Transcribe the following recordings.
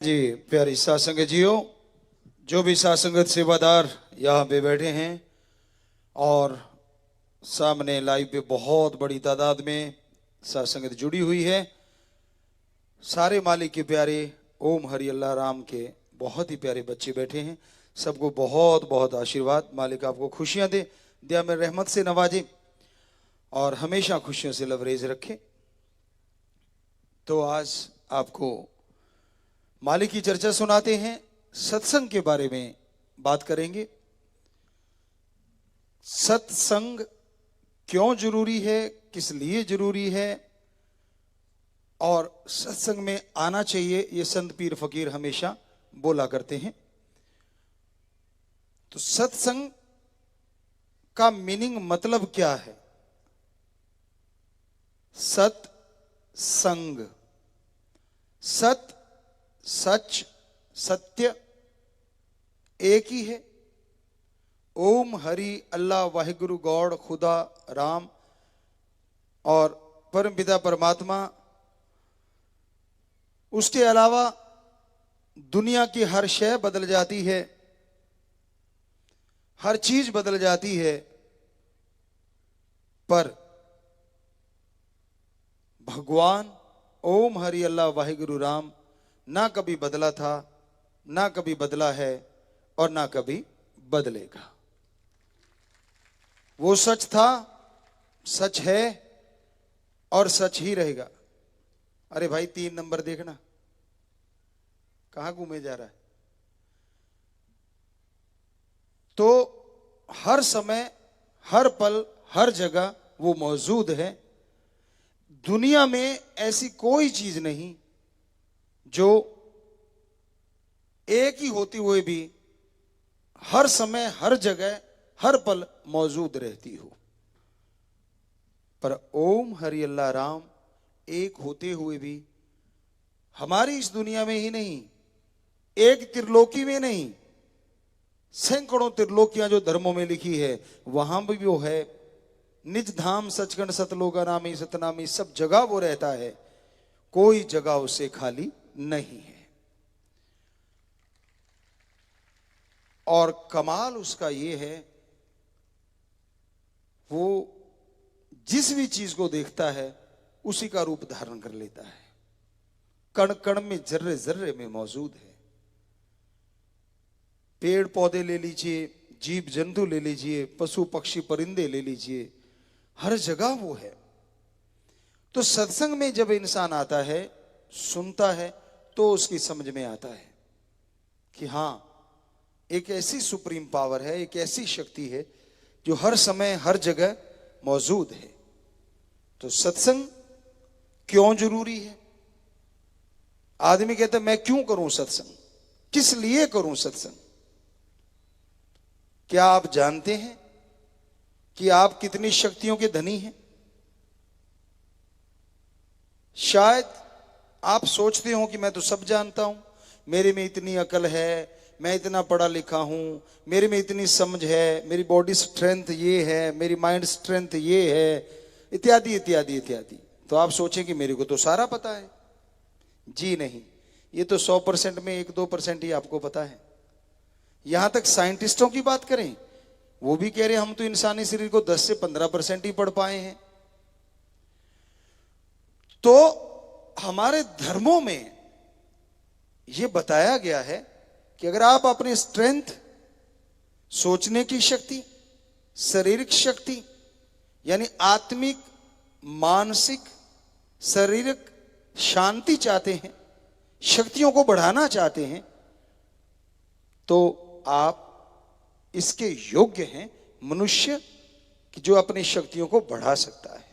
जी प्यारी सासंग जियो, जो भी सासंगत सेवादार यहाँ पे बैठे हैं और सामने लाइव पे बहुत बड़ी तादाद में सासंगत जुड़ी हुई है। सारे मालिक के प्यारे ओम हरि अल्लाह राम के बहुत ही प्यारे बच्चे बैठे हैं। सबको बहुत बहुत आशीर्वाद। मालिक आपको खुशियां दे, दिया में रहमत से नवाजे और हमेशा खुशियों से लबरेज रखे। तो आज आपको मालिक की चर्चा सुनाते हैं, सत्संग के बारे में बात करेंगे। सत्संग क्यों जरूरी है, किस लिए जरूरी है और सत्संग में आना चाहिए, ये संत पीर फकीर हमेशा बोला करते हैं। तो सत्संग का मीनिंग मतलब क्या है? सत्संग, सत सच सत्य एक ही है। ओम हरि अल्लाह वाहिगुरु गॉड खुदा राम और परम पिता परमात्मा। उसके अलावा दुनिया की हर शय बदल जाती है, हर चीज बदल जाती है, पर भगवान ओम हरि अल्लाह वाहिगुरु राम ना कभी बदला था, ना कभी बदला है और ना कभी बदलेगा। वो सच था, सच है और सच ही रहेगा। अरे भाई 3 नंबर देखना, कहां घूमे जा रहा है? तो हर समय, हर पल, हर जगह वो मौजूद है। दुनिया में ऐसी कोई चीज नहीं जो एक ही होते हुए भी हर समय, हर जगह, हर पल मौजूद रहती हो। पर ओम हरि अल्लाह राम एक होते हुए भी हमारी इस दुनिया में ही नहीं, एक त्रिलोकी में नहीं, सैकड़ों त्रिलोकियां जो धर्मों में लिखी है वहां भी वो है। निज धाम सचखंड सतलोका नामी सतनामी, सब जगह वो रहता है, कोई जगह उसे खाली नहीं है। और कमाल उसका ये है, वो जिस भी चीज को देखता है उसी का रूप धारण कर लेता है। कण कण में, जर्रे जर्रे में मौजूद है। पेड़ पौधे ले लीजिए, जीव जंतु ले लीजिए, पशु पक्षी परिंदे ले लीजिए, हर जगह वो है। तो सत्संग में जब इंसान आता है, सुनता है, तो उसकी समझ में आता है कि हां, एक ऐसी सुप्रीम पावर है, एक ऐसी शक्ति है जो हर समय हर जगह मौजूद है। तो सत्संग क्यों जरूरी है? आदमी कहता है मैं क्यों करूं सत्संग, किस लिए करूं सत्संग? क्या आप जानते हैं कि आप कितनी शक्तियों के धनी हैं? शायद आप सोचते हो कि मैं तो सब जानता हूं, मेरे में इतनी अकल है, मैं इतना पढ़ा लिखा हूं, मेरे में इतनी समझ है, मेरी बॉडी स्ट्रेंथ ये है, मेरी माइंड स्ट्रेंथ ये है, इत्यादि इत्यादि इत्यादि। तो आप सोचें कि मेरे को तो सारा पता है। जी नहीं, ये तो 100% में 1-2% ही आपको पता है। यहां तक साइंटिस्टों की बात करें, वो भी कह रहे हैं हम तो इंसानी शरीर को 10 से 15% ही पढ़ पाए हैं। तो हमारे धर्मों में यह बताया गया है कि अगर आप अपनी स्ट्रेंथ, सोचने की शक्ति, शारीरिक शक्ति यानी आत्मिक, मानसिक, शारीरिक शांति चाहते हैं, शक्तियों को बढ़ाना चाहते हैं, तो आप इसके योग्य हैं, मनुष्य कि जो अपनी शक्तियों को बढ़ा सकता है।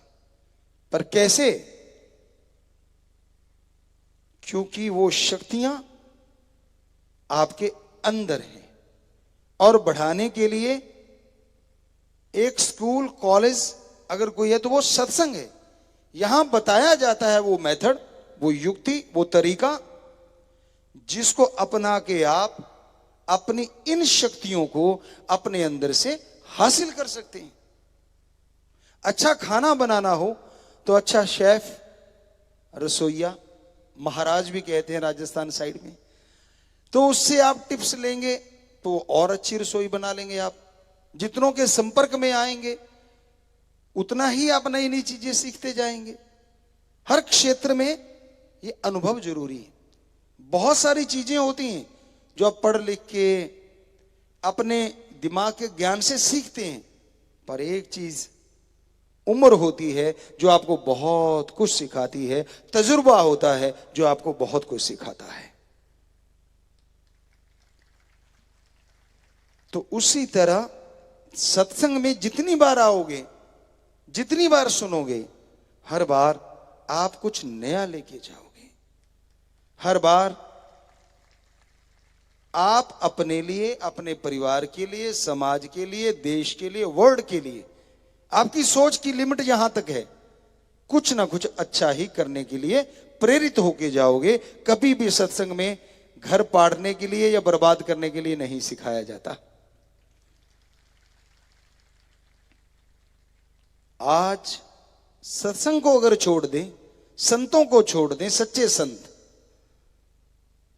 पर कैसे? क्योंकि वो शक्तियां आपके अंदर हैं और बढ़ाने के लिए एक स्कूल, कॉलेज अगर कोई है तो वो सत्संग है। यहां बताया जाता है वो मेथड, वो युक्ति, वो तरीका जिसको अपना के आप अपनी इन शक्तियों को अपने अंदर से हासिल कर सकते हैं। अच्छा खाना बनाना हो तो अच्छा शेफ, रसोईया, महाराज भी कहते हैं राजस्थान साइड में, तो उससे आप टिप्स लेंगे तो और अच्छी रसोई बना लेंगे आप। जितनों के संपर्क में आएंगे उतना ही आप नई नई चीजें सीखते जाएंगे। हर क्षेत्र में ये अनुभव जरूरी है। बहुत सारी चीजें होती हैं जो आप पढ़ लिख के अपने दिमाग के ज्ञान से सीखते हैं, पर एक चीज उम्र होती है जो आपको बहुत कुछ सिखाती है, तजुर्बा होता है जो आपको बहुत कुछ सिखाता है। तो उसी तरह सत्संग में जितनी बार आओगे, जितनी बार सुनोगे, हर बार आप कुछ नया लेके जाओगे। हर बार आप अपने लिए, अपने परिवार के लिए, समाज के लिए, देश के लिए, वर्ल्ड के लिए, आपकी सोच की लिमिट यहां तक है, कुछ ना कुछ अच्छा ही करने के लिए प्रेरित होके जाओगे। कभी भी सत्संग में घर पाड़ने के लिए या बर्बाद करने के लिए नहीं सिखाया जाता। आज सत्संग को अगर छोड़ दें, संतों को छोड़ दें, सच्चे संत,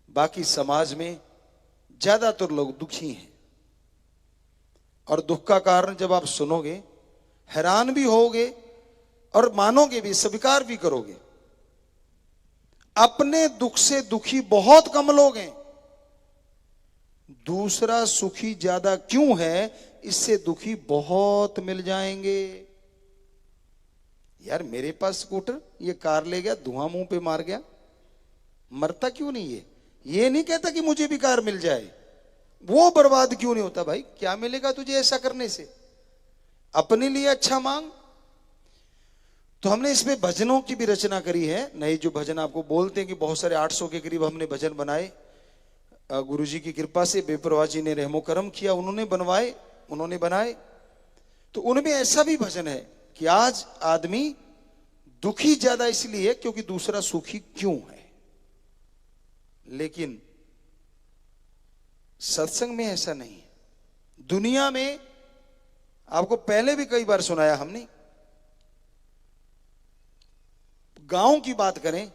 बाकी समाज में ज्यादातर लोग दुखी हैं। और दुख का कारण जब आप सुनोगे हैरान भी होगे और मानोगे भी, स्वीकार भी करोगे। अपने दुख से दुखी बहुत कम लोग हैं, दूसरा सुखी ज्यादा क्यों है, इससे दुखी बहुत मिल जाएंगे। यार मेरे पास स्कूटर, ये कार ले गया, धुआं मुंह पे मार गया, मरता क्यों नहीं है? ये नहीं कहता कि मुझे भी कार मिल जाए। वो बर्बाद क्यों नहीं होता? भाई क्या मिलेगा तुझे ऐसा करने से? अपने लिए अच्छा मांग। तो हमने इसमें भजनों की भी रचना करी है। नए जो भजन आपको बोलते हैं कि बहुत सारे 800 के करीब हमने भजन बनाए, गुरुजी की कृपा से, बेपरवाह जी ने रहमो करम किया, उन्होंने बनवाए, उन्होंने बनाए। तो उनमें ऐसा भी भजन है कि आज आदमी दुखी ज्यादा इसलिए क्योंकि दूसरा सुखी क्यों है। लेकिन सत्संग में ऐसा नहीं है। दुनिया में आपको पहले भी कई बार सुनाया हमने, गांव की बात करें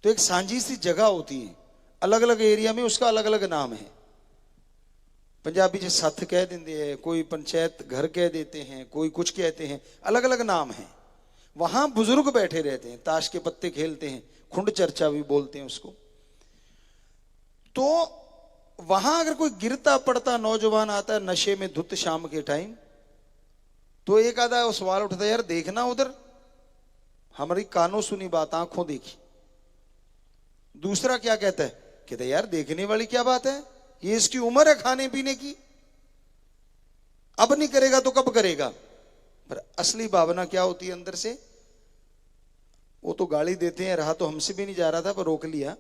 तो एक सांझी सी जगह होती है, अलग अलग एरिया में उसका अलग अलग नाम है। पंजाबी से सथ कह देते हैं, कोई पंचायत घर कह देते हैं, कोई कुछ कहते हैं, अलग अलग नाम है। वहां बुजुर्ग बैठे रहते हैं, ताश के पत्ते खेलते हैं, खुंड चर्चा भी बोलते हैं उसको। तो वहां अगर कोई गिरता पड़ता नौजवान आता है नशे में धुत शाम के टाइम, तो एक आधा सवाल उठता है, यार देखना उधर, हमारी कानों सुनी बात आंखों देखी। दूसरा क्या कहता है? कहता है यार देखने वाली क्या बात है, ये इसकी उम्र है खाने पीने की, अब नहीं करेगा तो कब करेगा। पर असली भावना क्या होती है अंदर से? वो तो गाली देते हैं, रहा तो हमसे भी नहीं जा रहा था पर रोक लिया,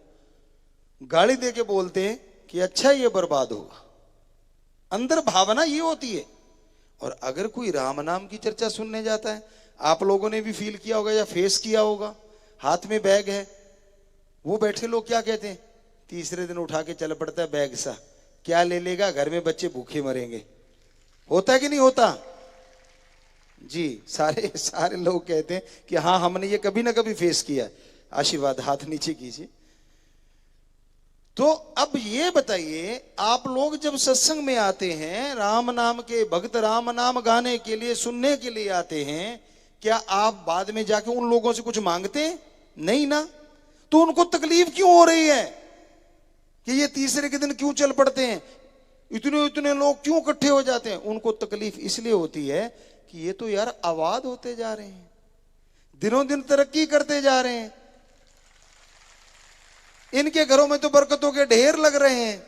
गाली दे के बोलते हैं कि अच्छा ये बर्बाद होगा। अंदर भावना ये होती है। और अगर कोई राम नाम की चर्चा सुनने जाता है, आप लोगों ने भी फील किया होगा या फेस किया होगा, हाथ में बैग है, वो बैठे लोग क्या कहते हैं, तीसरे दिन उठा के चल पड़ता है बैग सा, क्या ले लेगा, घर में बच्चे भूखे मरेंगे। होता है कि नहीं होता जी? सारे सारे लोग कहते हैं कि हाँ हमने ये कभी ना कभी फेस किया। आशीर्वाद, हाथ नीचे कीजिए। तो अब ये बताइए, आप लोग जब सत्संग में आते हैं, राम नाम के भक्त राम नाम गाने के लिए, सुनने के लिए आते हैं, क्या आप बाद में जाके उन लोगों से कुछ मांगते हैं? नहीं ना। तो उनको तकलीफ क्यों हो रही है कि ये तीसरे के दिन क्यों चल पड़ते हैं, इतने इतने लोग क्यों इकट्ठे हो जाते हैं? उनको तकलीफ इसलिए होती है कि ये तो यार आबाद होते जा रहे हैं, दिनों दिन तरक्की करते जा रहे हैं, इनके घरों में तो बरकतों के ढेर लग रहे हैं।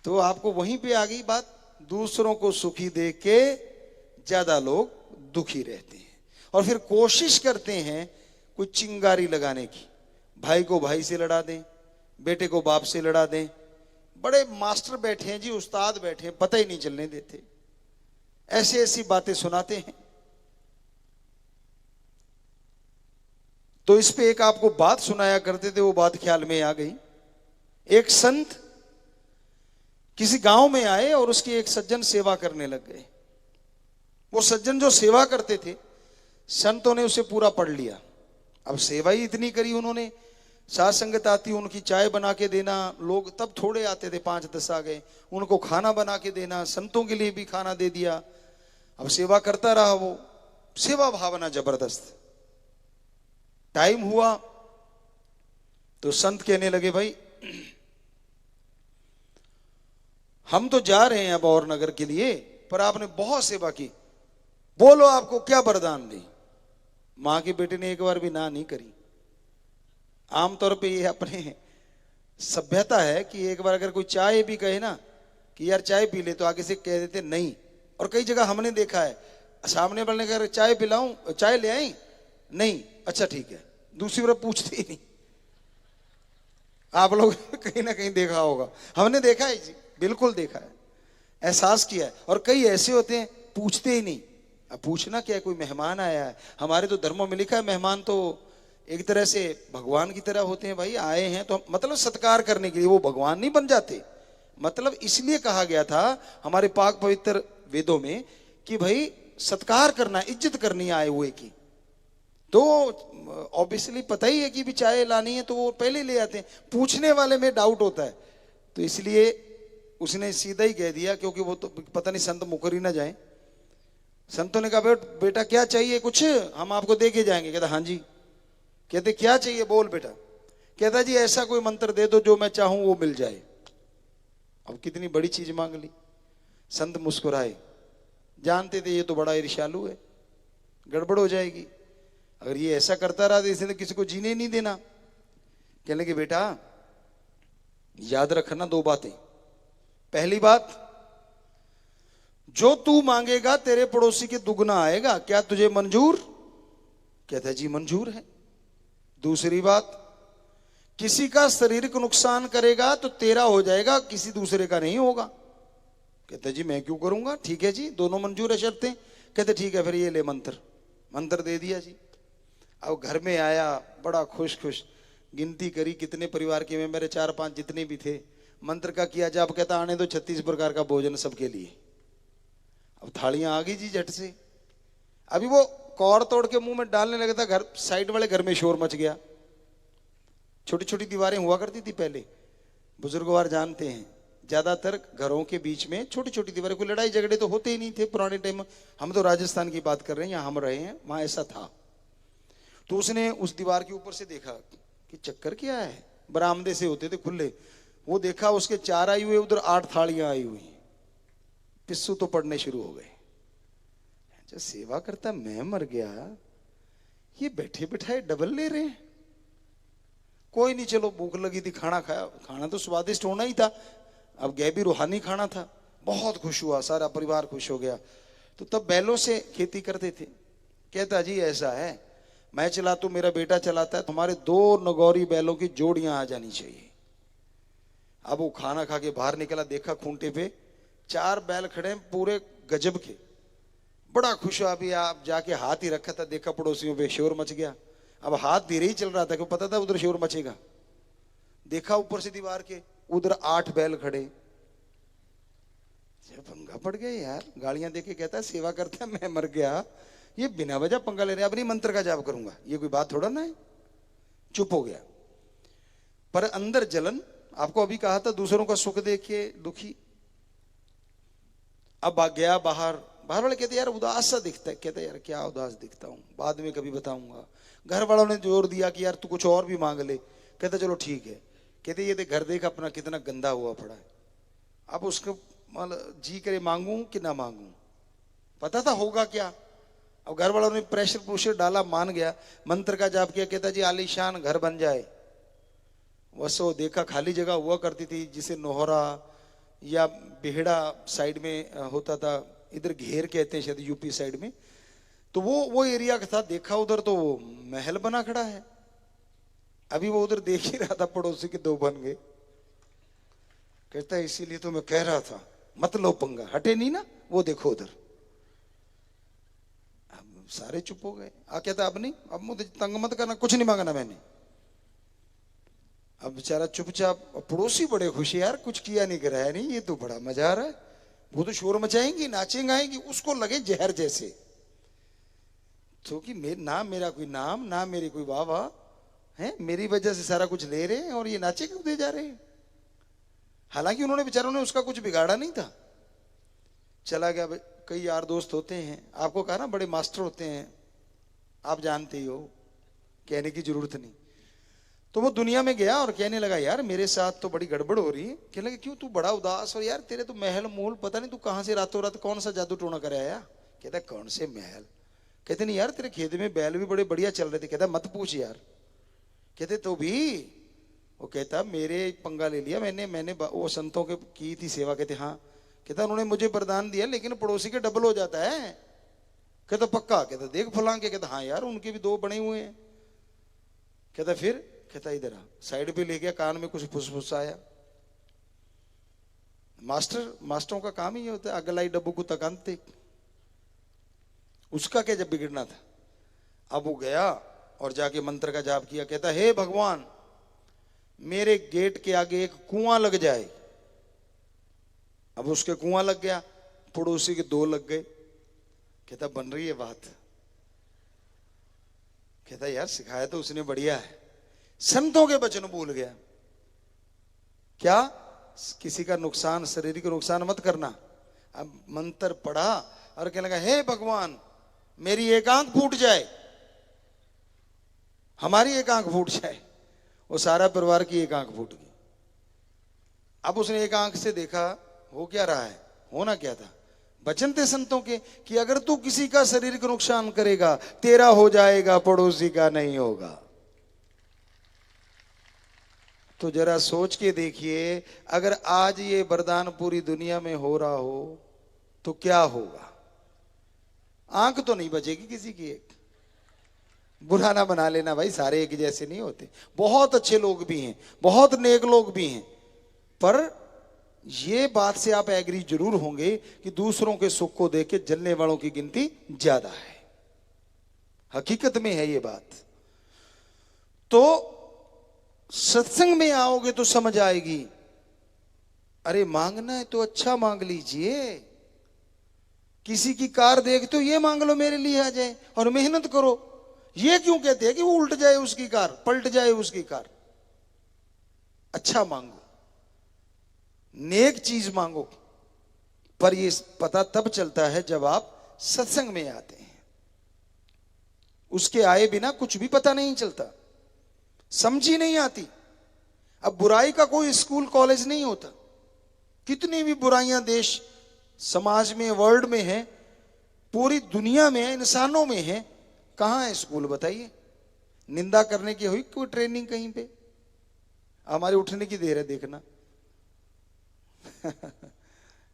तो आपको वहीं पे आ गई बात, दूसरों को सुखी देख के ज्यादा लोग दुखी रहते हैं और फिर कोशिश करते हैं कोई चिंगारी लगाने की, भाई को भाई से लड़ा दें, बेटे को बाप से लड़ा दें। बड़े मास्टर बैठे हैं जी, उस्ताद बैठे हैं, पता ही नहीं चलने देते, ऐसी ऐसी बातें सुनाते हैं। तो इस पे एक आपको बात सुनाया करते थे, वो बात ख्याल में आ गई। एक संत किसी गांव में आए और उसकी एक सज्जन सेवा करने लग गए। वो सज्जन जो सेवा करते थे, संतों ने उसे पूरा पढ़ लिया। अब सेवा ही इतनी करी उन्होंने, साथ संगत आती, उनकी चाय बना के देना, लोग तब थोड़े आते थे, 5-10 आ गए, उनको खाना बना के देना, संतों के लिए भी खाना दे दिया। अब सेवा करता रहा वो, सेवा भावना जबरदस्त। टाइम हुआ तो संत कहने लगे, भाई हम तो जा रहे हैं अब और नगर के लिए, पर आपने बहुत सेवा की, बोलो आपको क्या वरदान दे। मां के बेटे ने एक बार भी ना नहीं करी। आमतौर पे ये अपने सभ्यता है कि एक बार अगर कोई चाय भी कहे ना कि यार चाय पी ले, तो आगे से कह देते नहीं। और कई जगह हमने देखा है, सामने वाले ने कहा चाय पिलाऊं, चाय ले आई, नहीं, अच्छा ठीक है, दूसरी बार पूछते ही नहीं। आप लोग कहीं ना कहीं देखा होगा, हमने देखा है जी, बिल्कुल देखा है, एहसास किया है। और कई ऐसे होते हैं पूछते ही नहीं। अब पूछना क्या है, कोई मेहमान आया है, हमारे तो धर्मों में लिखा है मेहमान तो एक तरह से भगवान की तरह होते हैं। भाई आए हैं तो मतलब सत्कार करने के लिए, वो भगवान नहीं बन जाते। मतलब इसलिए कहा गया था हमारे पाक पवित्र वेदों में कि भाई सत्कार करना, इज्जत करनी आए हुए की। तो ऑब्वियसली पता ही है कि भी चाय लानी है तो वो पहले ले आते हैं, पूछने वाले में डाउट होता है। तो इसलिए उसने सीधा ही कह दिया, क्योंकि वो तो पता नहीं संत मुकर ही ना जाए। संतों ने कहा बेटा क्या चाहिए, कुछ हम आपको दे के जाएंगे। कहता हाँ जी। कहते क्या चाहिए, बोल बेटा। कहता जी ऐसा कोई मंत्र दे दो जो मैं चाहूं वो मिल जाए। अब कितनी बड़ी चीज मांग ली। संत मुस्कुराए, जानते थे ये तो बड़ा ईर्ष्यालु है, गड़बड़ हो जाएगी, अगर ये ऐसा करता रहा तो इसने किसी को जीने नहीं देना। कहने लगे बेटा याद रखना 2 बातें। पहली बात, जो तू मांगेगा तेरे पड़ोसी के दुगना आएगा, क्या तुझे मंजूर? कहता जी मंजूर है। दूसरी बात, किसी का शारीरिक नुकसान करेगा तो तेरा हो जाएगा, किसी दूसरे का नहीं होगा। कहता जी मैं क्यों करूंगा, ठीक है जी, दोनों मंजूर है शर्तें। कहते ठीक है फिर ये ले मंत्र। मंत्र दे दिया जी। अब घर में आया बड़ा खुश खुश, गिनती करी कितने परिवार के में, मेरे 4-5 जितने भी थे, मंत्र का किया जाप। कहता आने दो 36 प्रकार का भोजन सबके लिए। अब थालियां आ गई जी झट से। अभी वो कौर तोड़ के मुंह में डालने लगा था, घर साइड वाले घर में शोर मच गया। छोटी छोटी दीवारें हुआ करती थी पहले, बुजुर्गवार जानते हैं, ज्यादातर घरों के बीच में छोटी छोटी दीवारें, कोई लड़ाई झगड़े तो होते ही नहीं थे पुराने टाइम में। हम तो राजस्थान की बात कर रहे हैं, यहाँ हम रहे हैं, वहां ऐसा था। तो उसने उस दीवार के ऊपर से देखा कि चक्कर क्या है, बरामदे से होते थे खुले, वो देखा उसके 4 आई हुए, उधर 8 थालियां आई हुई। पिस्सू तो पड़ने शुरू हो गए। जो सेवा करता मैं मर गया, ये बैठे बिठाए डबल ले रहे हैं। कोई नहीं, चलो भूख लगी थी, खाना खाया, खाना तो स्वादिष्ट होना ही था, अब गैबी रूहानी खाना था। बहुत खुश हुआ, सारा परिवार खुश हो गया। तो तब बैलों से खेती करते थे। कहता जी ऐसा है, मैं चलाता हूं, मेरा बेटा चलाता है, तो हमारे 2 नगौरी बैलों की जोड़ियां आ जानी चाहिए। अब वो खाना खा के बाहर निकला, देखा खूंटे पे 4 बैल खड़े हैं पूरे गजब के। बड़ा खुश हुआ। अभी आप जाके हाथ ही रखा था, देखा पड़ोसियों पे शोर मच गया। अब हाथ धीरे ही चल रहा था, क्यों पता था उधर शोर मचेगा। देखा ऊपर से दीवार के, उधर 8 बैल खड़े। पंगा पड़ गया यार, गालियां देके कहता है सेवा करता है मैं मर गया, ये बिना वजह पंगा ले रहे। अब नहीं मंत्र का जाप करूंगा, ये कोई बात थोड़ा ना है। चुप हो गया, पर अंदर जलन। आपको अभी कहा था दूसरों का सुख देख के दुखी। अब आ गया बाहर, बाहर वाले कहते यार उदास सा दिखता है। कहता यार क्या उदास दिखता हूं, बाद में कभी बताऊंगा। घर वालों ने जोर दिया कि यार तू कुछ और भी मांग ले। कहता चलो ठीक है। कहते ये देख घर देख अपना कितना गंदा हुआ पड़ा है, अब उसको जी करे मांगू कि ना मांगू, पता था होगा क्या। अब घर वालों ने प्रेशर प्रूशर डाला, मान गया, मंत्र का जाप किया। कहता जी आलीशान घर बन जाए। वसो देखा खाली जगह हुआ करती थी, जिसे नोहरा या बेहड़ा साइड में होता था, इधर घेर कहते हैं शायद यूपी साइड में। तो वो एरिया का था, देखा उधर तो वो महल बना खड़ा है। अभी वो उधर देख ही रहा था, पड़ोसी के 2 बन गए। कहता है इसीलिए तो मैं कह रहा था मत लो पंगा, हटे नहीं ना, वो देखो उधर। अब सारे चुप हो गए। कहता अब नहीं, अब मुझे तंग मत करना, कुछ नहीं मांगना मैंने। अब बेचारा चुपचाप, पड़ोसी बड़े खुश यार, कुछ किया नहीं कराया नहीं, ये तो बड़ा मजा आ रहा है। वो तो शोर मचाएंगी, नाचेंगे, आएंगी, उसको लगे जहर जैसे। तो कि ना मेरा कोई नाम, ना मेरी कोई वाह, हैं, मेरी वजह से सारा कुछ ले रहे हैं और ये नाचे क्यों दे जा रहे हैं। हालांकि उन्होंने बेचारों ने उसका कुछ बिगाड़ा नहीं था, चला गया। कई यार दोस्त होते हैं, आपको कहा ना बड़े मास्टर होते हैं, आप जानते ही हो, कहने की जरूरत नहीं। तो वो दुनिया में गया और कहने लगा यार मेरे साथ तो बड़ी गड़बड़ हो रही है। कहने लगे क्यों, तू बड़ा उदास, और यार तेरे तो महल मोल पता नहीं तू कहां से रातों रात कौन सा जादू टोना कर आया। कहता कौन से महल। कहते नहीं यार तेरे खेत में बैल भी बड़े बढ़िया चल रहे थे। कहता मत पूछ यार। कहते तो भी। वो कहता मेरे पंगा ले लिया मैंने वो संतों के की थी सेवा। कहते हाँ। कहता उन्होंने मुझे वरदान दिया लेकिन पड़ोसी के डबल हो जाता है। कहता पक्का। कहता देख फलां के। कहता हाँ यार उनके भी 2 बने हुए हैं। कहता फिर। कहता इधर आ। साइड पे ले गया, कान में कुछ फुसफुस आया। मास्टरों का काम ही होता है, अगलाई डब्बू को तकानते। उसका क्या जब बिगड़ना था। अब वो गया और जाके मंत्र का जाप किया। कहता हे भगवान मेरे गेट के आगे एक कुआं लग जाए। अब उसके कुआं लग गया, पड़ोसी के 2 लग गए। कहता बन रही है बात। कहता यार सिखाया तो उसने बढ़िया है। संतों के वचन भूल गया। क्या, किसी का नुकसान, शरीर का नुकसान मत करना। अब मंत्र पढ़ा और कहने लगा हे भगवान मेरी एक आंख फूट जाए, हमारी एक आंख फूट जाए। वो सारा परिवार की एक आंख फूट गई। अब उसने एक आंख से देखा हो क्या रहा है, होना क्या था। वचन थे संतों के कि अगर तू किसी का शरीर का नुकसान करेगा तेरा हो जाएगा, पड़ोसी का नहीं होगा। तो जरा सोच के देखिए, अगर आज ये वरदान पूरी दुनिया में हो रहा हो तो क्या होगा। आंख तो नहीं बचेगी किसी की एक। बुरा ना बना लेना भाई, सारे एक जैसे नहीं होते। बहुत अच्छे लोग भी हैं, बहुत नेक लोग भी हैं, पर ये बात से आप एग्री जरूर होंगे कि दूसरों के सुख को देख के जलने वालों की गिनती ज्यादा है। हकीकत में है ये बात। तो सत्संग में आओगे तो समझ आएगी। अरे मांगना है तो अच्छा मांग लीजिए। किसी की कार देख तो ये मांग लो मेरे लिए आ जाए, और मेहनत करो। ये क्यों कहते हैं कि वो उल्ट जाए उसकी कार, पलट जाए उसकी कार। अच्छा मांगो, नेक चीज मांगो। पर ये पता तब चलता है जब आप सत्संग में आते हैं। उसके आए बिना कुछ भी पता नहीं चलता, समझ ही नहीं आती। अब बुराई का कोई स्कूल कॉलेज नहीं होता। कितनी भी बुराइयां देश समाज में, वर्ल्ड में है, पूरी दुनिया में, इंसानों में है, कहां है स्कूल बताइए। निंदा करने की हुई कोई ट्रेनिंग कहीं पे। हमारे उठने की देर है देखना।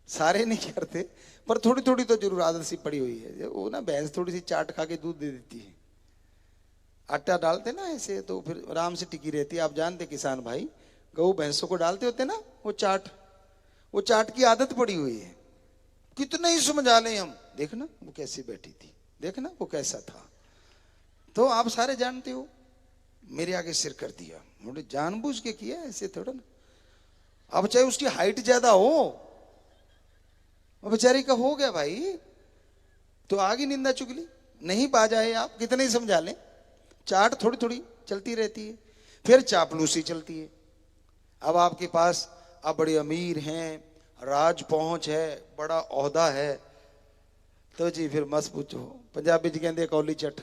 सारे नहीं करते पर थोड़ी थोड़ी तो जरूर आदत सी पड़ी हुई है। वो ना भैंस थोड़ी सी चाट खा के दूध दे देती है, आटा डालते ना ऐसे तो फिर आराम से टिकी रहती है। आप जानते किसान भाई, गऊ भैंसों को डालते होते ना वो चाट की आदत पड़ी हुई है। कितना ही समझा लें हम, देखना वो कैसी बैठी थी, देखना वो कैसा था। तो आप सारे जानते हो, मेरे आगे सिर कर दिया, उन्होंने जानबूझ के किया, ऐसे थोड़ा ना। अब चाहे उसकी हाइट ज्यादा हो, बेचारी का हो गया भाई, तो आगे निंदा चुगली नहीं बाजा है। आप कितने ही समझा लें, चाट थोड़ी थोड़ी चलती रहती है। फिर चापलूसी चलती है। अब आपके पास आप बड़े अमीर हैं, राज पहुंच है, बड़ा ओहदा है, तो जी फिर मत पूछो। पंजाबी जी कहते कौली चट,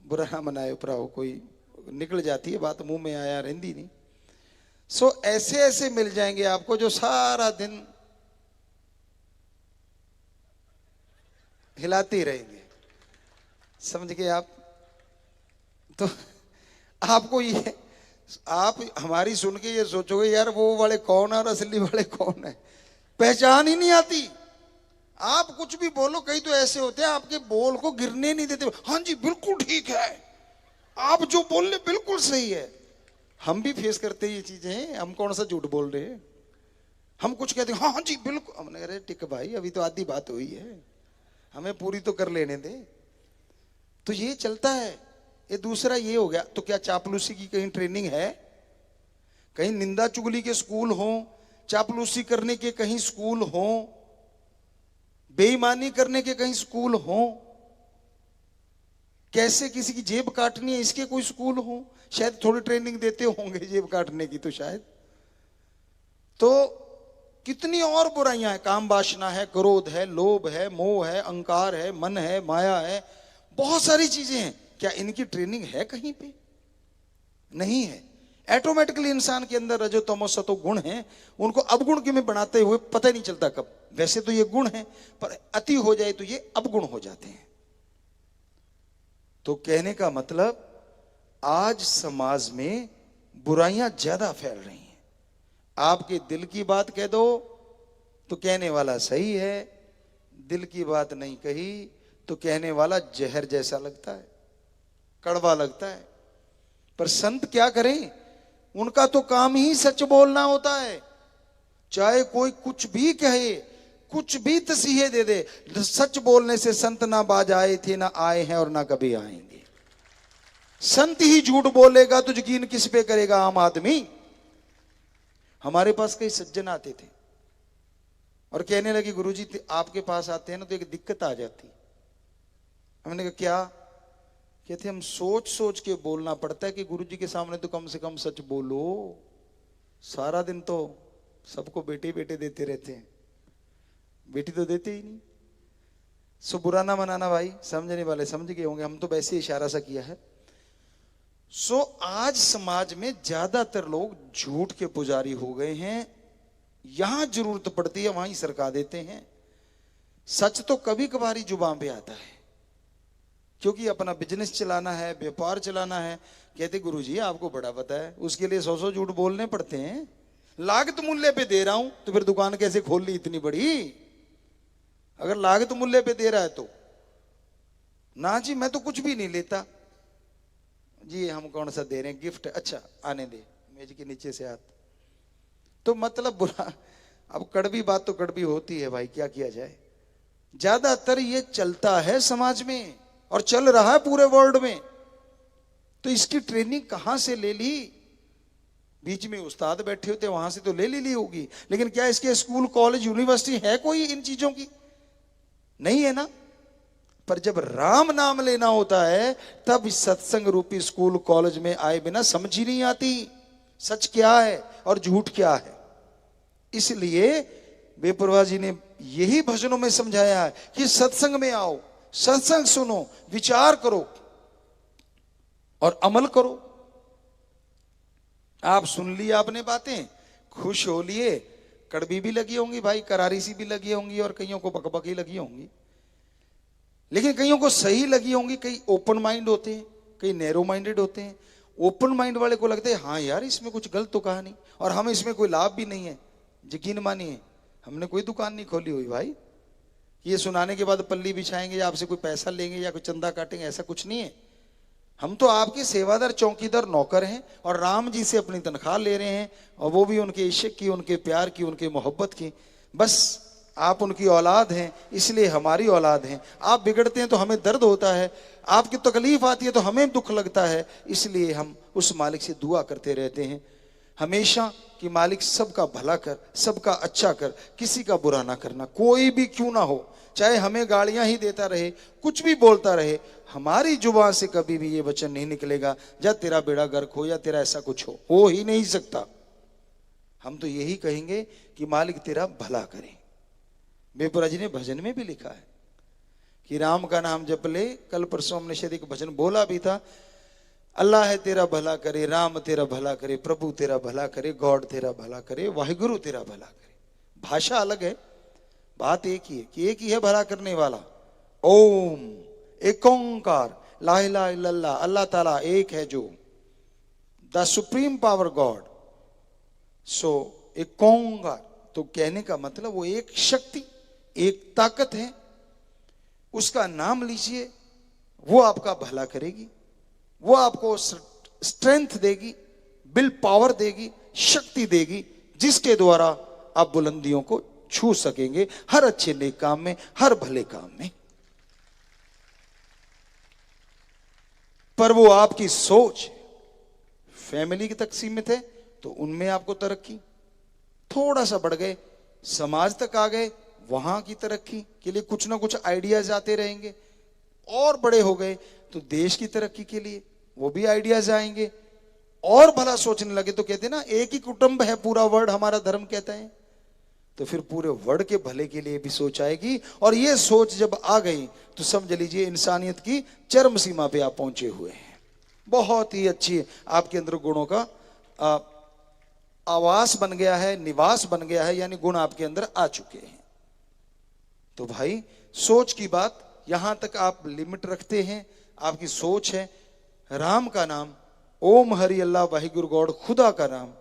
बुरा ना मनाए उपराओ, कोई निकल जाती है बात, मुंह में आया रहती नहीं। सो ऐसे ऐसे मिल जाएंगे आपको जो सारा दिन हिलाते रहेंगे, समझ गए आप। तो आपको ये, आप हमारी सुन के ये सोचोगे यार वो वाले कौन है और असली वाले कौन है, पहचान ही नहीं आती। आप कुछ भी बोलो, कई तो ऐसे होते हैं आपके बोल को गिरने नहीं देते। हाँ जी बिल्कुल ठीक है, आप जो बोल रहे बिल्कुल सही है। हम भी फेस करते हैं ये चीजें, हम कौन सा झूठ बोल रहे हैं। हम कुछ कहते हैं हाँ जी बिल्कुल, हमने अरे टिक भाई अभी तो आधी बात हुई है, हमें पूरी तो कर लेने दे। तो ये चलता है। ये दूसरा ये हो गया। तो क्या चापलूसी की कहीं ट्रेनिंग है, कहीं निंदा चुगली के स्कूल हो, चापलूसी करने के कहीं स्कूल हो, बेईमानी करने के कहीं स्कूल हो? कैसे किसी की जेब काटनी है इसके कोई स्कूल हो, शायद थोड़ी ट्रेनिंग देते होंगे जेब काटने की, तो शायद। तो कितनी और बुराइयां हैं, काम वासना है, क्रोध है, लोभ है, मोह है, अहंकार है, मन है, माया है, बहुत सारी चीजें हैं। क्या इनकी ट्रेनिंग है कहीं पे? नहीं है। ऑटोमेटिकली इंसान के अंदर रजो तमो सतो गुण हैं, उनको अवगुण के में बनाते हुए पता ही नहीं चलता कब। वैसे तो ये गुण है, पर अति हो जाए तो ये अवगुण हो जाते हैं। तो कहने का मतलब आज समाज में बुराइयां ज्यादा फैल रही हैं। आपके दिल की बात कह दो तो कहने वाला सही है, दिल की बात नहीं कही तो कहने वाला जहर जैसा लगता है, कड़वा लगता है। पर संत क्या करें, उनका तो काम ही सच बोलना होता है। चाहे कोई कुछ भी कहे, कुछ भी तसीहे दे दे, सच बोलने से संत ना बाज आए थे, ना आए हैं और ना कभी आएंगे। संत ही झूठ बोलेगा तो यकीन किस पे करेगा आम आदमी। हमारे पास कई सज्जन आते थे और कहने लगे गुरुजी आपके पास आते हैं ना तो एक दिक्कत आ जाती। हमने कहा क्या? कहते हम सोच सोच के बोलना पड़ता है कि गुरुजी के सामने तो कम से कम सच बोलो, सारा दिन तो सबको बेटे बेटे देते रहते हैं, बेटी तो देते ही नहीं। सो बुरा ना मनाना भाई, समझने वाले समझ गए होंगे, हम तो वैसे ही इशारा सा किया है। सो आज समाज में ज्यादातर लोग झूठ के पुजारी हो गए हैं। यहां जरूरत पड़ती है वहीं सरका देते हैं। सच तो कभी कभार ही जुबान पे आता है, क्योंकि अपना बिजनेस चलाना है, व्यापार चलाना है। कहते गुरुजी आपको बड़ा पता है, उसके लिए 100 झूठ बोलने पड़ते हैं। लागत मूल्य पे दे रहा हूं तो फिर दुकान कैसे खोल ली इतनी बड़ी? अगर लागत मूल्य पे दे रहा है तो ना जी, मैं तो कुछ भी नहीं लेता जी, हम कौन सा दे रहे हैं गिफ्ट, अच्छा आने दे मेज के नीचे से हाथ। तो मतलब बुरा, अब कड़वी बात तो कड़वी होती है भाई, क्या किया जाए। ज्यादातर ये चलता है समाज में और चल रहा है पूरे वर्ल्ड में। तो इसकी ट्रेनिंग कहां से ले ली? बीच में उस्ताद बैठे होते वहां से तो ले ली होगी, लेकिन क्या इसके स्कूल कॉलेज यूनिवर्सिटी है कोई इन चीजों की? नहीं है ना। पर जब राम नाम लेना होता है तब इस सत्संग रूपी स्कूल कॉलेज में आए बिना समझ ही नहीं आती सच क्या है और झूठ क्या है। इसलिए बेपरवाह जी ने यही भजनों में समझाया है कि सत्संग में आओ, सत्संग सुनो, विचार करो और अमल करो। आप सुन लिए आपने बातें, खुश हो लिए, कड़वी भी लगी होंगी भाई, करारी सी भी लगी होंगी और कईयों को बकबकी लगी होंगी, लेकिन कईयों को सही लगी होंगी। कई ओपन माइंड होते हैं, कई नैरो माइंडेड होते हैं। ओपन माइंड वाले को लगता है हाँ यार इसमें कुछ गलत तो कहा नहीं और हमें इसमें कोई लाभ भी नहीं है। यकीन मानिए हमने कोई दुकान नहीं खोली हुई भाई, ये सुनाने के बाद पल्ली बिछाएंगे या आपसे कोई पैसा लेंगे या कोई चंदा काटेंगे, ऐसा कुछ नहीं है। हम तो आपके सेवादार, चौकीदार, नौकर हैं और राम जी से अपनी तनख्वाह ले रहे हैं, और वो भी उनके इश्क की, उनके प्यार की, उनके मोहब्बत की। बस आप उनकी औलाद हैं इसलिए हमारी औलाद हैं। आप बिगड़ते हैं तो हमें दर्द होता है, आपकी तकलीफ आती है तो हमें दुख लगता है, इसलिए हम उस मालिक से दुआ करते रहते हैं हमेशा कि मालिक सबका भला कर, सबका अच्छा कर, किसी का बुरा ना करना, कोई भी क्यों ना हो, चाहे हमें गालियां ही देता रहे, कुछ भी बोलता रहे, हमारी जुबान से कभी भी ये वचन नहीं निकलेगा या तेरा बेड़ा गर्क हो या तेरा ऐसा कुछ हो ही नहीं सकता। हम तो यही कहेंगे कि मालिक तेरा भला करे। बेपुरा जी ने भजन में भी लिखा है कि राम का नाम जप ले। कल परसों हमने शायद एक भजन बोला भी था, अल्लाह है तेरा भला करे, राम तेरा भला करे, प्रभु तेरा भला करे, गॉड तेरा भला करे, वाहिगुरु तेरा भला करे। भाषा अलग है, बात एक ही है कि एक ही है भला करने वाला। ओम, एक ओंकार, ला इलाहा इल्लल्लाह, अल्लाह ताला एक है जो द सुप्रीम पावर गॉड। सो एक ओंकार, तो कहने का मतलब वो एक शक्ति, एक ताकत है, उसका नाम लीजिए, वो आपका भला करेगी, वो आपको स्ट्रेंथ देगी, विल पावर देगी, शक्ति देगी, जिसके द्वारा आप बुलंदियों को छू सकेंगे हर अच्छे नेक काम में, हर भले काम में। पर वो आपकी सोच फैमिली तक सीमित है तो उनमें आपको तरक्की, थोड़ा सा बढ़ गए समाज तक आ गए, वहां की तरक्की के लिए कुछ ना कुछ आइडियाज आते रहेंगे, और बड़े हो गए तो देश की तरक्की के लिए वो भी आइडियाज आएंगे। और भला सोचने लगे तो कहते ना एक ही कुटुंब है पूरा वर्ल्ड, हमारा धर्म कहता है, तो फिर पूरे वर्ल्ड के भले के लिए भी सोच आएगी। और ये सोच जब आ गई तो समझ लीजिए इंसानियत की चरम सीमा पे आप पहुंचे हुए हैं। बहुत ही अच्छी आपके अंदर गुणों का आवास बन गया है, निवास बन गया है, यानी गुण आपके अंदर आ चुके हैं। तो भाई सोच की बात यहां तक आप लिमिट रखते हैं, आपकी सोच है। राम का नाम, ओम हरि अल्लाह वाहिगुरु गॉड, खुदा का नाम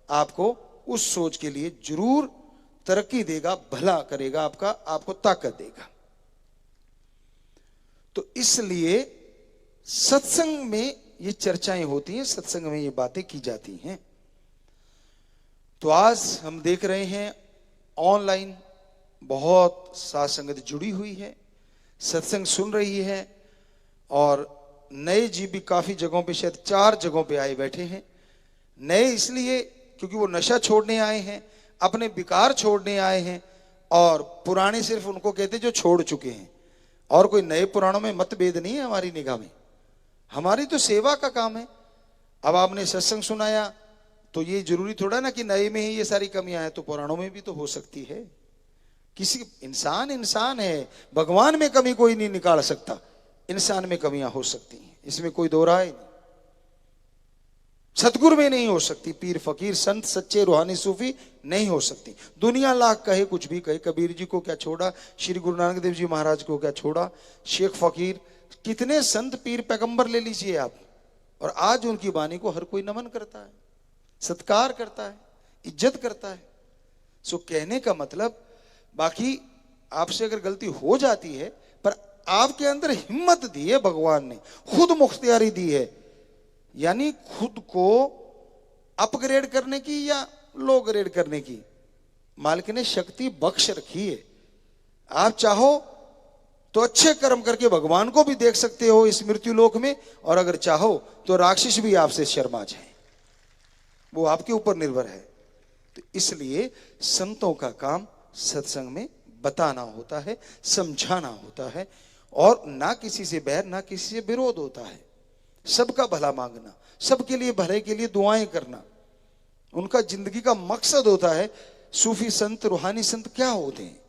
आपको उस सोच के लिए जरूर तरक्की देगा, भला करेगा आपका, आपको ताकत देगा। तो इसलिए सत्संग में ये चर्चाएं होती हैं, सत्संग में ये बातें की जाती हैं। तो आज हम देख रहे हैं ऑनलाइन बहुत साथ संगत जुड़ी हुई है, सत्संग सुन रही है, और नए जी भी काफी जगहों पे, शायद 4 जगहों पे आए बैठे हैं। नए इसलिए क्योंकि वो नशा छोड़ने आए हैं, अपने विकार छोड़ने आए हैं, और पुराने सिर्फ उनको कहते जो छोड़ चुके हैं। और कोई नए पुराणों में मतभेद नहीं है हमारी निगाह में, हमारी तो सेवा का काम है। अब आपने सत्संग सुनाया तो ये जरूरी थोड़ा ना कि नए में ही ये सारी कमियां हैं, तो पुराणों में भी तो हो सकती है। किसी इंसान इंसान है, भगवान में कमी कोई नहीं निकाल सकता, इंसान में कमियां हो सकती हैं, इसमें कोई दो राय नहीं। सतगुरु में नहीं हो सकती, पीर फकीर संत सच्चे रूहानी सूफी नहीं हो सकती। दुनिया लाख कहे कुछ भी कहे, कबीर जी को क्या छोड़ा, श्री गुरु नानक देव जी महाराज को क्या छोड़ा, शेख फकीर, कितने संत पीर पैगंबर ले लीजिए आप, और आज उनकी वाणी को हर कोई नमन करता है, सत्कार करता है, इज्जत करता है। सो कहने का मतलब, बाकी आपसे अगर गलती हो जाती है, पर आपके अंदर हिम्मत दी है भगवान ने, खुद मुख्तियारी दी है, यानी खुद को अपग्रेड करने की या लो ग्रेड करने की मालिक ने शक्ति बख्श रखी है। आप चाहो तो अच्छे कर्म करके भगवान को भी देख सकते हो इस मृत्यु लोक में, और अगर चाहो तो राक्षस भी आपसे शर्मा जाए, वो आपके ऊपर निर्भर है। तो इसलिए संतों का काम सत्संग में बताना होता है, समझाना होता है, और ना किसी से बैर ना किसी से विरोध होता है, सबका भला मांगना, सबके लिए भले के लिए दुआएं करना उनका जिंदगी का मकसद होता है। सूफी संत रूहानी संत क्या होते हैं,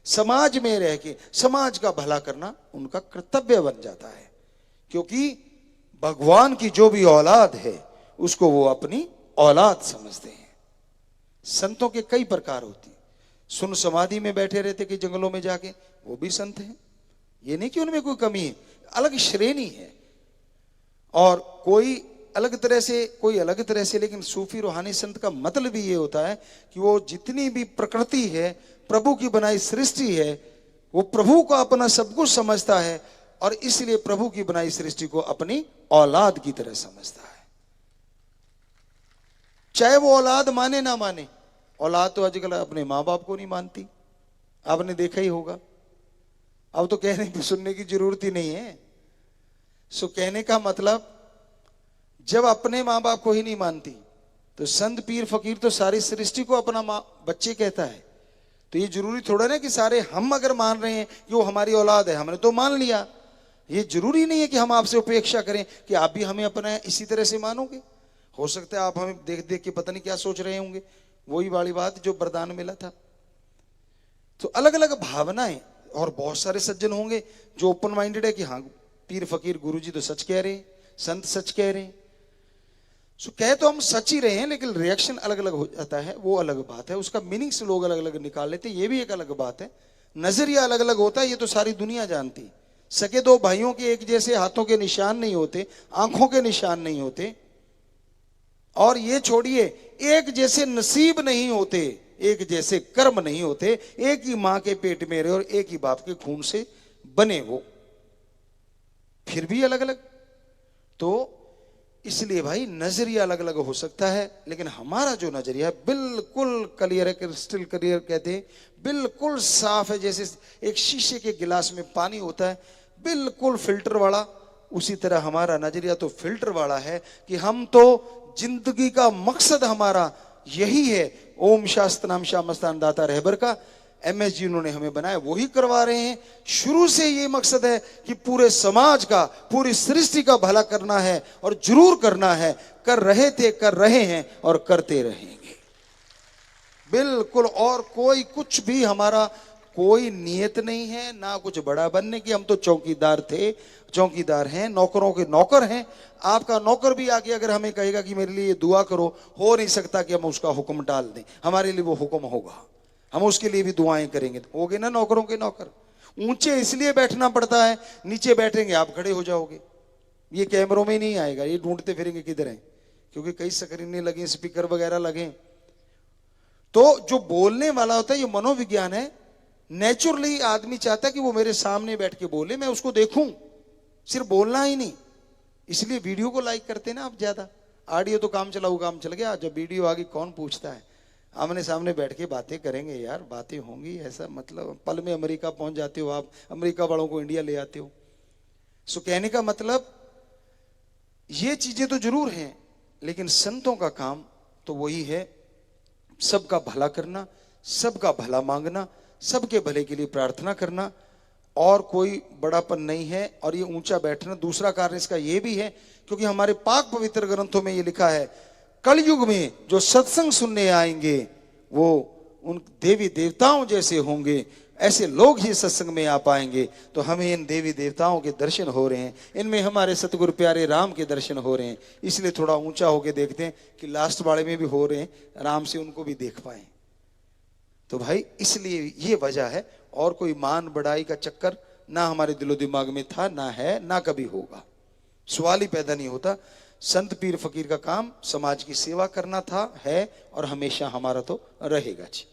समाज में रह के समाज का भला करना उनका कर्तव्य बन जाता है, क्योंकि भगवान की जो भी औलाद है उसको वो अपनी औलाद समझते हैं। संतों के कई प्रकार होती हैं, सुन समाधि में बैठे रहते कि जंगलों में जाके, वो भी संत हैं, ये नहीं कि उनमें कोई कमी है, अलग श्रेणी है, और कोई अलग तरह से कोई अलग तरह से। लेकिन सूफी रूहानी संत का मतलब ही ये होता है कि वो जितनी भी प्रकृति है, प्रभु की बनाई सृष्टि है, वो प्रभु को अपना सब कुछ समझता है, और इसलिए प्रभु की बनाई सृष्टि को अपनी औलाद की तरह समझता है, चाहे वो औलाद माने ना माने। औलाद तो आजकल अपने माँ बाप को नहीं मानती, आपने देखा ही होगा। अब तो कहने की सुनने की जरूरत ही नहीं है। सो कहने का मतलब, जब अपने माँ बाप को ही नहीं मानती तो संत पीर फकीर तो सारी सृष्टि को अपना माँ बच्चे कहता है। तो ये जरूरी थोड़ा ना कि सारे हम अगर मान रहे हैं कि वो हमारी औलाद है, हमने तो मान लिया, ये जरूरी नहीं है कि हम आपसे अपेक्षा करें कि आप भी हमें अपना इसी तरह से मानोगे। हो सकता है आप हमें देख देख के पता नहीं क्या सोच रहे होंगे, वही वाली बात जो वरदान मिला था। तो अलग अलग भावनाएं, और बहुत सारे सज्जन होंगे जो ओपन माइंडेड है कि हाँ पीर फकीर गुरुजी तो सच कह रहे हैं, संत सच कह रहे हैं। सो कह तो हम सच ही रहे हैं, लेकिन रिएक्शन अलग अलग हो जाता है, वो अलग बात है। उसका मीनिंग्स लोग अलग अलग निकाल लेते हैं, ये भी एक अलग बात है। नजरिया अलग अलग होता है, ये तो सारी दुनिया जानती। सके दो भाइयों के एक जैसे हाथों के निशान नहीं होते, आंखों के निशान नहीं होते, और ये छोड़िए एक जैसे नसीब नहीं होते, एक जैसे कर्म नहीं होते, एक ही मां के पेट में रहे और एक ही बाप के खून से बने, वो फिर भी अलग अलग। तो इसलिए भाई नजरिया अलग अलग हो सकता है, लेकिन हमारा जो नजरिया है बिल्कुल क्लियर है, क्रिस्टल क्लियर कहते हैं, बिल्कुल साफ है। जैसे एक शीशे के गिलास में पानी होता है बिल्कुल फिल्टर वाला, उसी तरह हमारा नजरिया तो फिल्टर वाला है कि हम तो जिंदगी का मकसद हमारा यही है, ओम शास्त्र नाम श्याम मस्तान दाता रहबर का, MS जी उन्होंने हमें बनाया, वही करवा रहे हैं। शुरू से ये मकसद है कि पूरे समाज का, पूरी सृष्टि का भला करना है और जरूर करना है। कर रहे थे, कर रहे हैं और करते रहेंगे, बिल्कुल। और कोई कुछ भी हमारा कोई नियत नहीं है, ना कुछ बड़ा बनने की। हम तो चौकीदार थे, चौकीदार हैं, नौकरों के नौकर हैं। आपका नौकर भी आके अगर हमें कहेगा कि मेरे लिए दुआ करो, हो नहीं सकता कि हम उसका हुक्म टाल दें। हमारे लिए वो हुक्म होगा, हम उसके लिए भी दुआएं करेंगे। होगे ना नौकरों के नौकर। ऊंचे इसलिए बैठना पड़ता है, नीचे बैठेंगे आप खड़े हो जाओगे। ये कैमरों में नहीं आएगा, ये ढूंढते फिरेंगे किधर है, क्योंकि कई स्क्रीनें लगे, स्पीकर वगैरह लगे। तो जो बोलने वाला होता है, ये मनोविज्ञान है। नेचुरली आदमी चाहता है कि वो मेरे सामने बैठ के बोले, मैं उसको देखूं, सिर्फ बोलना ही नहीं। इसलिए वीडियो को लाइक करते हैं ना आप ज्यादा। ऑडियो तो काम चलाऊ काम चल गया, जब वीडियो आ गई कौन पूछता है। आमने सामने बैठ के बातें करेंगे यार, बातें होंगी। ऐसा मतलब पल में अमेरिका पहुंच जाते हो आप, अमेरिका वालों को इंडिया ले आते हो। सो कहने का मतलब ये चीजें तो जरूर हैं, लेकिन संतों का काम तो वही है, सबका भला करना, सबका भला मांगना, सबके भले के लिए प्रार्थना करना, और कोई बड़ापन नहीं है। और ये ऊंचा बैठना, दूसरा कारण इसका ये भी है क्योंकि हमारे पाक पवित्र ग्रंथों में ये लिखा है, कलयुग में जो सत्संग सुनने आएंगे वो उन देवी देवताओं जैसे होंगे, ऐसे लोग ही सत्संग में आ पाएंगे। तो हमें इन देवी देवताओं के दर्शन हो रहे हैं, इनमें हमारे सतगुरु प्यारे राम के दर्शन हो रहे हैं। इसलिए थोड़ा ऊंचा होके देखते हैं कि लास्ट वाले में भी हो रहे हैं, आराम से उनको भी देख पाए। तो भाई इसलिए ये वजह है, और कोई मान बढ़ाई का चक्कर ना हमारे दिलो दिमाग में था, ना है, ना कभी होगा। सवाल ही पैदा नहीं होता। संत पीर फकीर का काम समाज की सेवा करना था, है और हमेशा हमारा तो रहेगा जी।